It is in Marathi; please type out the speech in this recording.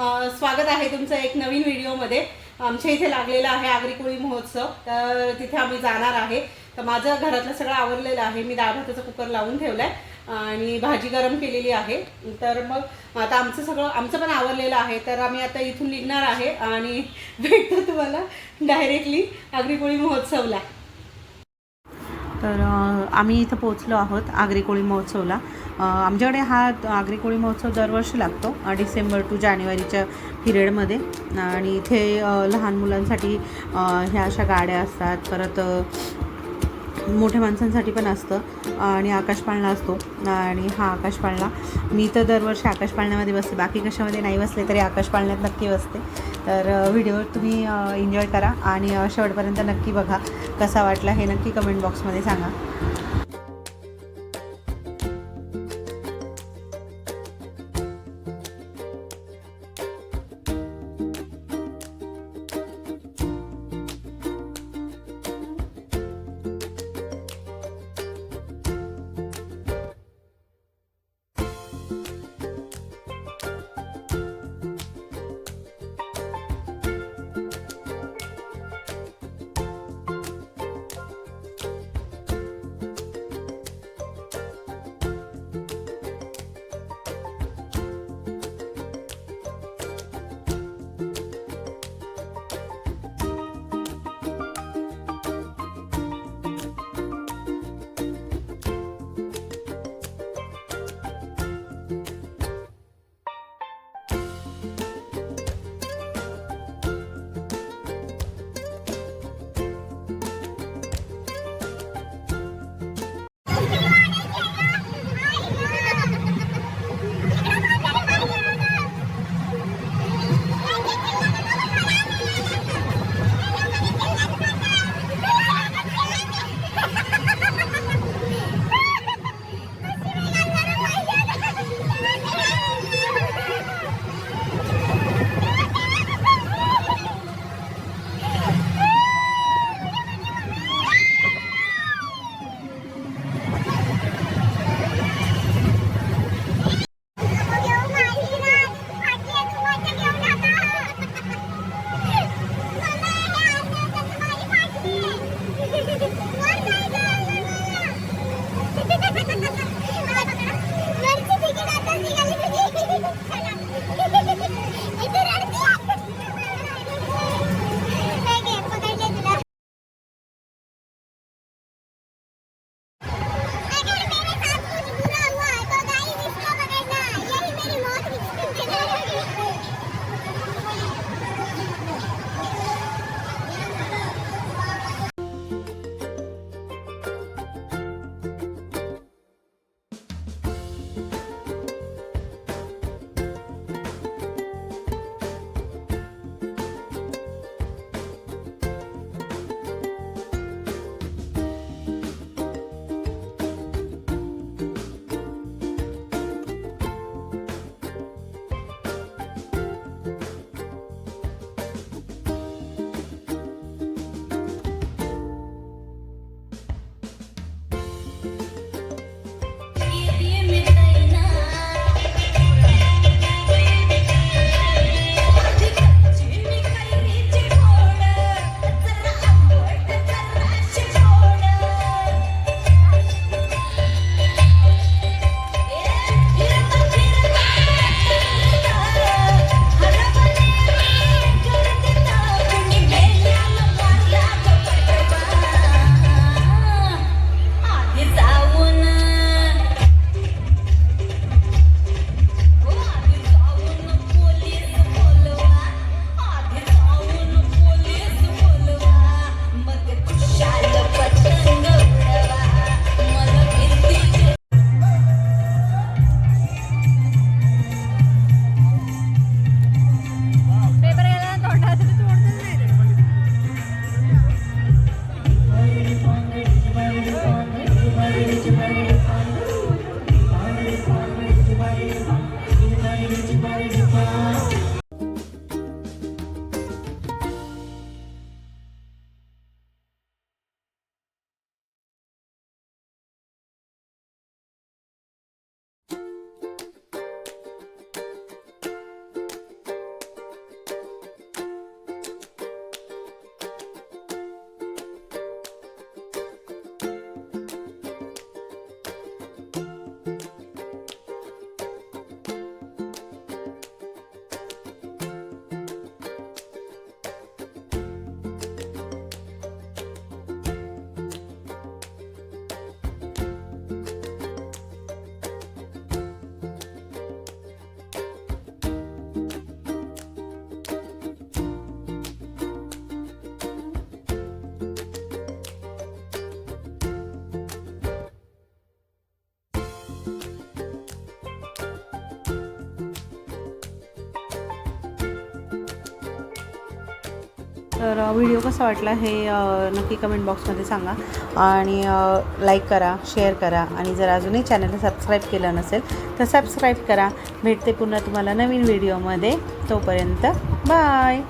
स्वागत आहे तुमचं एक नवीन व्हिडिओमध्ये। आमच्या इथे लागलेला आहे आगरी कोळी महोत्सव, तर तिथे आम्ही जाणार आहे। तर माझं घरातलं सगळं आवरलेलं आहे, मी डाळ भाताचा कुकर लावून ठेवलाय आणि भाजी गरम केलेली आहे। तर मग आता आमचं पण आवरलेलं आहे, तर आम्ही आता इथून निघणार आहे आणि भेटतो तुम्हाला डायरेक्टली आगरी कोळी महोत्सवला। तर आम्ही इथं पोहोचलो आहोत आगरी कोळी महोत्सवला। आमच्याकडे हा आगरी कोळी महोत्सव दरवर्षी लागतो डिसेंबर टू जानेवारीच्या पिरियडमध्ये, आणि इथे लहान मुलांसाठी ह्या अशा गाड्या असतात, परत मोठ्या माणसांसाठी पण असतं आणि आकाशपाळणा असतो। आणि हा आकाशपाळणा मी तर दरवर्षी आकाशपाळण्यामध्ये बसते, बाकी कशामध्ये नाही बसले तरी आकाशपाळण्यात नक्की बसते। तर व्हिडिओ तुम्ही एन्जॉय करा आणि शेवटपर्यंत नक्की बघा, कसा वाटला हे नक्की कमेंट बॉक्समध्ये सांगा। तर व्हिडिओ कसा वाटला हे नक्की कमेंट बॉक्समध्ये सांगा आणि लाईक करा, शेअर करा आणि जर अजूनही चॅनलला सबस्क्राईब केलं नसेल तर सबस्क्राईब करा. भेटते पुन्हा तुम्हाला नवीन व्हिडिओमध्ये. तोपर्यंत बाय.